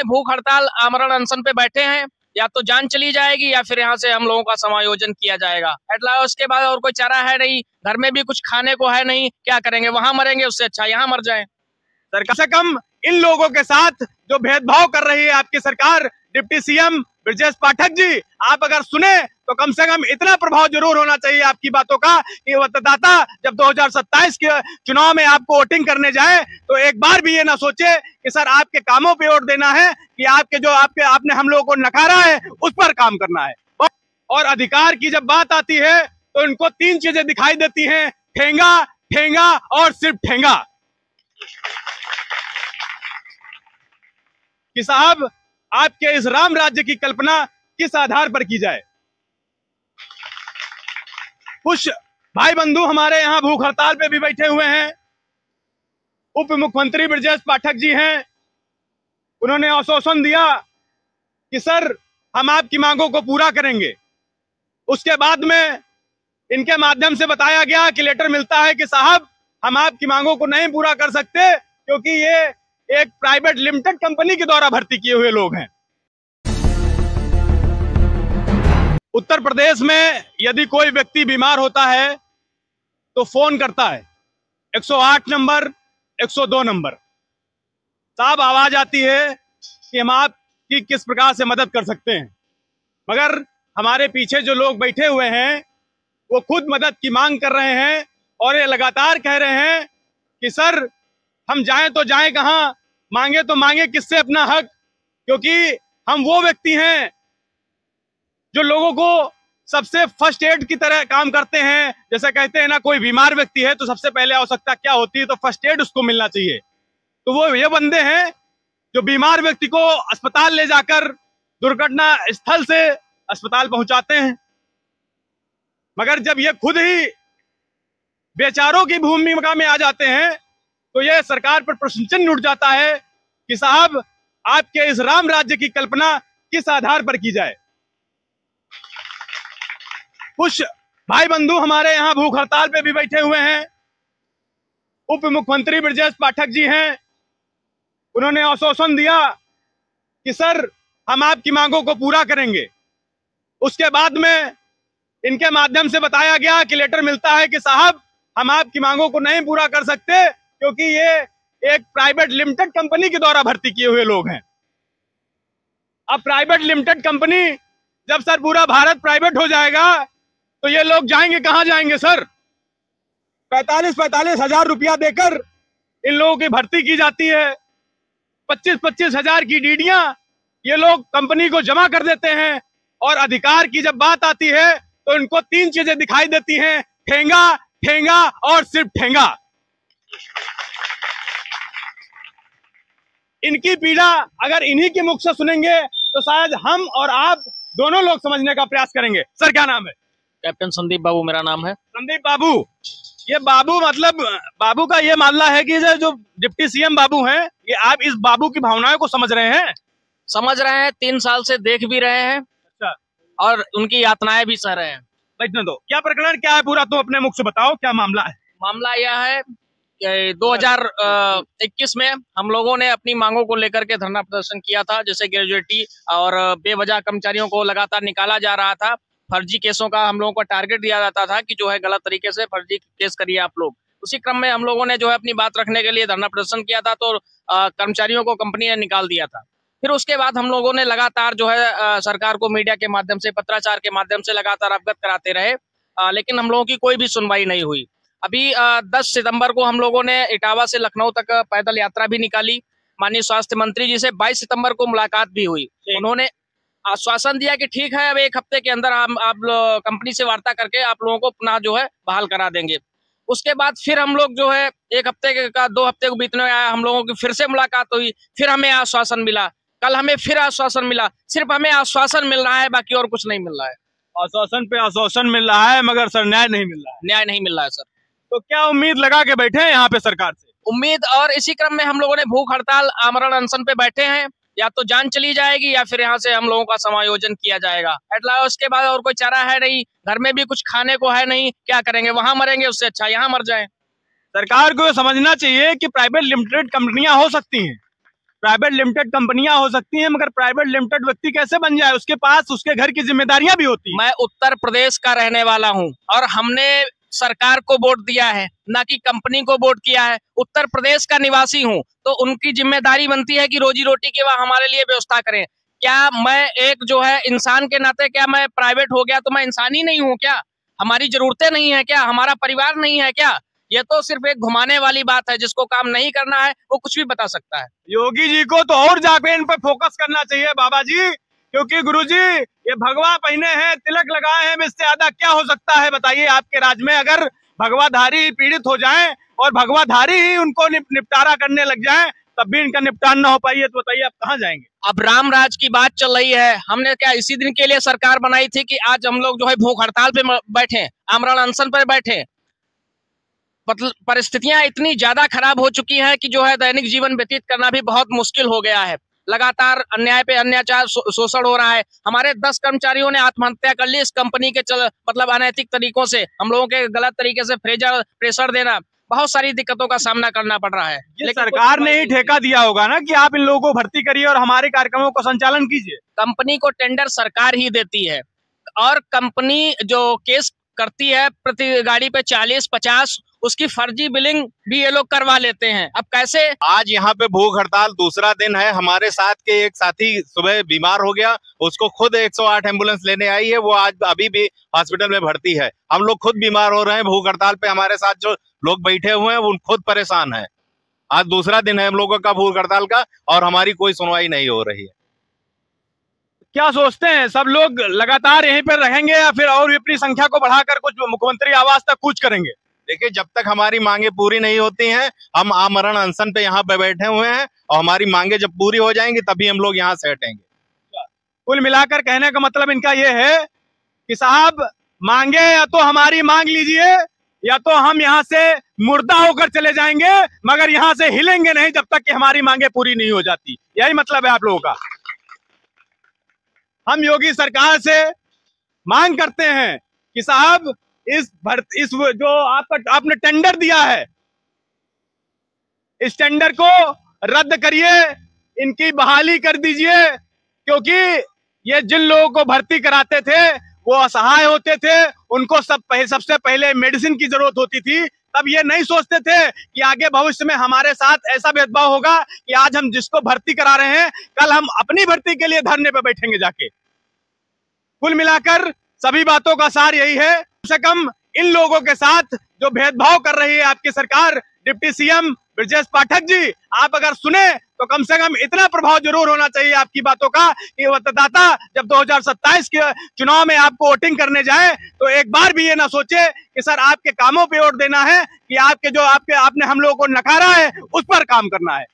भूख हड़ताल आमरण अनशन पे बैठे हैं, या तो जान चली जाएगी या फिर यहाँ से हम लोगों का समायोजन किया जाएगा। उसके बाद और कोई चारा है नहीं, घर में भी कुछ खाने को है नहीं, क्या करेंगे, वहां मरेंगे, उससे अच्छा यहाँ मर जाएं। सरकार से कम इन लोगों के साथ जो भेदभाव कर रही है आपकी सरकार, डिप्टी सीएम ब्रजेश पाठक जी, आप अगर सुने तो कम से कम इतना प्रभाव जरूर होना चाहिए आपकी बातों का कि मतदाता जब 2027 के चुनाव में आपको वोटिंग करने जाए तो एक बार भी ये ना सोचे कि सर आपके कामों पे वोट देना है, कि आपने हम लोगों को नकारा है उस पर काम करना है। और अधिकार की जब बात आती है तो इनको तीन चीजें दिखाई देती हैं, ठेंगा, ठेंगा और सिर्फ ठेंगा। कि साहब आपके इस राम राज्य की कल्पना किस आधार पर की जाए। कुछ भाई बंधु हमारे यहाँ भूख हड़ताल पे भी बैठे हुए हैं। उप मुख्यमंत्री ब्रजेश पाठक जी हैं, उन्होंने आश्वासन दिया कि सर हम आपकी मांगों को पूरा करेंगे। उसके बाद में इनके माध्यम से बताया गया कि लेटर मिलता है कि साहब हम आपकी मांगों को नहीं पूरा कर सकते क्योंकि ये एक प्राइवेट लिमिटेड कंपनी के द्वारा भर्ती किए हुए लोग हैं। उत्तर प्रदेश में यदि कोई व्यक्ति बीमार होता है तो फोन करता है 108 नंबर, 102 नंबर, साहब आवाज आती है कि हम आपकी किस प्रकार से मदद कर सकते हैं। मगर हमारे पीछे जो लोग बैठे हुए हैं वो खुद मदद की मांग कर रहे हैं और ये लगातार कह रहे हैं कि सर हम जाएं तो जाएं कहां, मांगे तो मांगे किससे अपना हक, क्योंकि हम वो व्यक्ति हैं जो लोगों को सबसे फर्स्ट एड की तरह काम करते हैं। जैसे कहते हैं ना, कोई बीमार व्यक्ति है तो सबसे पहले आवश्यकता क्या होती है, तो फर्स्ट एड उसको मिलना चाहिए। तो वो ये बंदे हैं जो बीमार व्यक्ति को अस्पताल ले जाकर दुर्घटना स्थल से अस्पताल पहुंचाते हैं। मगर जब ये खुद ही बेचारों की भूमिका में आ जाते हैं तो ये सरकार पर प्रश्न चिन्ह उठ जाता है कि साहब आपके इस राम राज्य की कल्पना किस आधार पर की जाए। कुछ भाई बंधु हमारे यहाँ भूख हड़ताल पे भी बैठे हुए हैं। उप मुख्यमंत्री ब्रजेश पाठक जी हैं, उन्होंने आश्वासन दिया कि सर हम आपकी मांगों को पूरा करेंगे। उसके बाद में इनके माध्यम से बताया गया कि लेटर मिलता है कि साहब हम आपकी मांगों को नहीं पूरा कर सकते क्योंकि ये एक प्राइवेट लिमिटेड कंपनी के द्वारा भर्ती किए हुए लोग हैं। अब प्राइवेट लिमिटेड कंपनी जब सर पूरा भारत प्राइवेट हो जाएगा तो ये लोग जाएंगे कहां जाएंगे सर। 45-45 हजार रुपया देकर इन लोगों की भर्ती की जाती है। 25-25 हजार की डीडियां ये लोग कंपनी को जमा कर देते हैं और अधिकार की जब बात आती है तो इनको तीन चीजें दिखाई देती हैं, ठेंगा, ठेंगा और सिर्फ ठेंगा। इनकी पीड़ा अगर इन्हीं के मुख से सुनेंगे तो शायद हम और आप दोनों लोग समझने का प्रयास करेंगे। सर क्या नाम है? कैप्टन संदीप बाबू मेरा नाम है। संदीप बाबू, ये बाबू मतलब बाबू का ये मामला है कि जो डिप्टी सीएम बाबू हैं, ये आप इस बाबू की भावनाओं को समझ रहे हैं? समझ रहे हैं, 3 साल से देख भी रहे हैं। अच्छा। और उनकी यातनाएं भी सह रहे हैं। बैठने दो। क्या प्रकरण क्या है पूरा, तुम अपने मुख से बताओ क्या मामला है? मामला यह है कि 2021 में हम लोगों ने अपनी मांगों को लेकर के धरना प्रदर्शन किया था। जैसे ग्रेजुएटी और बेवजह कर्मचारियों को लगातार निकाला जा रहा था। फर्जी केसों का हम लोगों को टारगेट दिया जाता था कि जो है गलत तरीके से फर्जी केस करिए आप लोग। उसी क्रम में हम लोगों ने जो है अपनी बात रखने के लिए धरना प्रदर्शन किया था, तो कर्मचारियों को कंपनी ने निकाल दिया था। फिर उसके बाद हम लोगों ने लगातार जो है सरकार को मीडिया के माध्यम से, पत्राचार के माध्यम से लगातार अवगत कराते रहे, लेकिन हम लोगों की कोई भी सुनवाई नहीं हुई। अभी 10 सितंबर को हम लोगों ने इटावा से लखनऊ तक पैदल यात्रा भी निकाली। माननीय स्वास्थ्य मंत्री जी से 22 सितंबर को मुलाकात भी हुई। उन्होंने आश्वासन दिया कि ठीक है, अब 1 हफ्ते के अंदर हम आप कंपनी से वार्ता करके आप लोगों को पुनः जो है बहाल करा देंगे। उसके बाद फिर हम लोग जो है 1 हफ्ते का 2 हफ्ते को बीतने आया, हम लोगों की फिर से मुलाकात हुई। फिर हमें आश्वासन मिला, कल हमें फिर आश्वासन मिला। सिर्फ हमें आश्वासन मिल रहा है, बाकी और कुछ नहीं मिल रहा है। आश्वासन पे आश्वासन मिल रहा है मगर सर न्याय नहीं मिल रहा है। न्याय नहीं मिल रहा है सर। तो क्या उम्मीद लगा के बैठे हैं यहाँ पे सरकार से? उम्मीद, और इसी क्रम में हम लोगों ने भूख हड़ताल आमरण अनशन पे बैठे हैं। या तो जान चली जाएगी या फिर यहाँ से हम लोगों का समायोजन किया जाएगा। उसके बाद और कोई चारा है नहीं, घर में भी कुछ खाने को है नहीं, क्या करेंगे, वहां मरेंगे, उससे अच्छा यहाँ मर जाएं। सरकार को समझना चाहिए कि प्राइवेट लिमिटेड कंपनियां हो सकती हैं, प्राइवेट लिमिटेड कंपनियां हो सकती हैं, मगर प्राइवेट लिमिटेड व्यक्ति कैसे बन जाए? उसके पास उसके घर की जिम्मेदारियां भी होती हैं। मैं उत्तर प्रदेश का रहने वाला हूं और हमने सरकार को वोट दिया है, ना कि कंपनी को वोट किया है। उत्तर प्रदेश का निवासी हूं, तो उनकी जिम्मेदारी बनती है कि रोजी रोटी की वह हमारे लिए व्यवस्था करें। क्या मैं एक जो है इंसान के नाते, क्या मैं प्राइवेट हो गया तो मैं इंसान ही नहीं हूं क्या? हमारी जरूरतें नहीं है क्या? हमारा परिवार नहीं है क्या? ये तो सिर्फ एक घुमाने वाली बात है। जिसको काम नहीं करना है वो कुछ भी बता सकता है। योगी जी को तो और जाके इन पर फोकस करना चाहिए बाबा जी, क्योंकि गुरुजी ये भगवा पहने हैं, तिलक लगाए हैं, इससे ज्यादा क्या हो सकता है? बताइए, आपके राज्य में अगर भगवाधारी पीड़ित हो जाएं और भगवाधारी ही उनको निपटारा करने लग जाएं, तब भी इनका निपटान ना हो पाइए, तो बताइए आप कहाँ जाएंगे? अब राम राज की बात चल रही है। हमने क्या इसी दिन के लिए सरकार बनाई थी कि आज हम लोग जो है भूख हड़ताल पे बैठे, आमरण अनशन पर बैठे? परिस्थितियां इतनी ज्यादा खराब हो चुकी हैं कि जो है दैनिक जीवन व्यतीत करना भी बहुत मुश्किल हो गया है। लगातार अन्याय पे अत्याचार, शोषण हो रहा है। हमारे 10 कर्मचारियों ने आत्महत्या कर ली इस कंपनी के मतलब अनैतिक तरीकों से, हम लोगों के गलत तरीके से प्रेशर देना, बहुत सारी दिक्कतों का सामना करना पड़ रहा है। लेकिन सरकार ने ही ठेका दिया होगा ना कि आप इन लोगों को भर्ती करिए और हमारे कार्यक्रमों का संचालन कीजिए। कंपनी को टेंडर सरकार ही देती है और कंपनी जो केस करती है प्रति गाड़ी पे 40-50, उसकी फर्जी बिलिंग भी ये लोग करवा लेते हैं। अब कैसे? आज यहाँ पे भूख हड़ताल दूसरा दिन है। हमारे साथ के एक साथी सुबह बीमार हो गया, उसको खुद 108 एम्बुलेंस लेने आई है, वो आज अभी भी हॉस्पिटल में भर्ती है। हम लोग खुद बीमार हो रहे हैं भूख हड़ताल पे। हमारे साथ जो लोग बैठे हुए हैं वो खुद परेशान है। आज दूसरा दिन है हम लोगों का भूख हड़ताल का और हमारी कोई सुनवाई नहीं हो रही है। क्या सोचते हैं, सब लोग लगातार यहीं पर रहेंगे या फिर और भी अपनी संख्या को बढ़ाकर कुछ मुख्यमंत्री आवास तक कूच करेंगे? देखिए, जब तक हमारी मांगे पूरी नहीं होती हैं, हम आमरण अनशन पे यहाँ पे बैठे हुए हैं और हमारी मांगे जब पूरी हो जाएंगी तभी हम लोग यहाँ से हटेंगे। कुल मिलाकर कहने का मतलब इनका ये है कि साहब, मांगे या तो हमारी मांग लीजिए या तो हम यहाँ से मुर्दा होकर चले जाएंगे, मगर यहाँ से हिलेंगे नहीं जब तक कि हमारी मांगे पूरी नहीं हो जाती। यही मतलब है आप लोगों का। हम योगी सरकार से मांग करते हैं कि साहब, इस जो आपने टेंडर दिया है, इस टेंडर को रद्द करिए, इनकी बहाली कर दीजिए, क्योंकि ये जिन लोगों को भर्ती कराते थे वो असहाय होते थे, उनको सबसे पहले मेडिसिन की जरूरत होती थी। तब ये नहीं सोचते थे कि आगे भविष्य में हमारे साथ ऐसा भेदभाव होगा कि आज हम जिसको भर्ती करा रहे हैं, कल हम अपनी भर्ती के लिए धरने पर बैठेंगे जाके। कुल मिलाकर सभी बातों का सार यही है, कम से कम इन लोगों के साथ जो भेदभाव कर रही है आपकी सरकार, डिप्टी सीएम ब्रजेश पाठक जी, आप अगर सुने तो कम से कम इतना प्रभाव जरूर होना चाहिए आपकी बातों का कि मतदाता जब 2027 के चुनाव में आपको वोटिंग करने जाए तो एक बार भी ये ना सोचे कि सर आपके कामों पे वोट देना है, कि आपने हम लोगों को नकारा है उस पर काम करना है।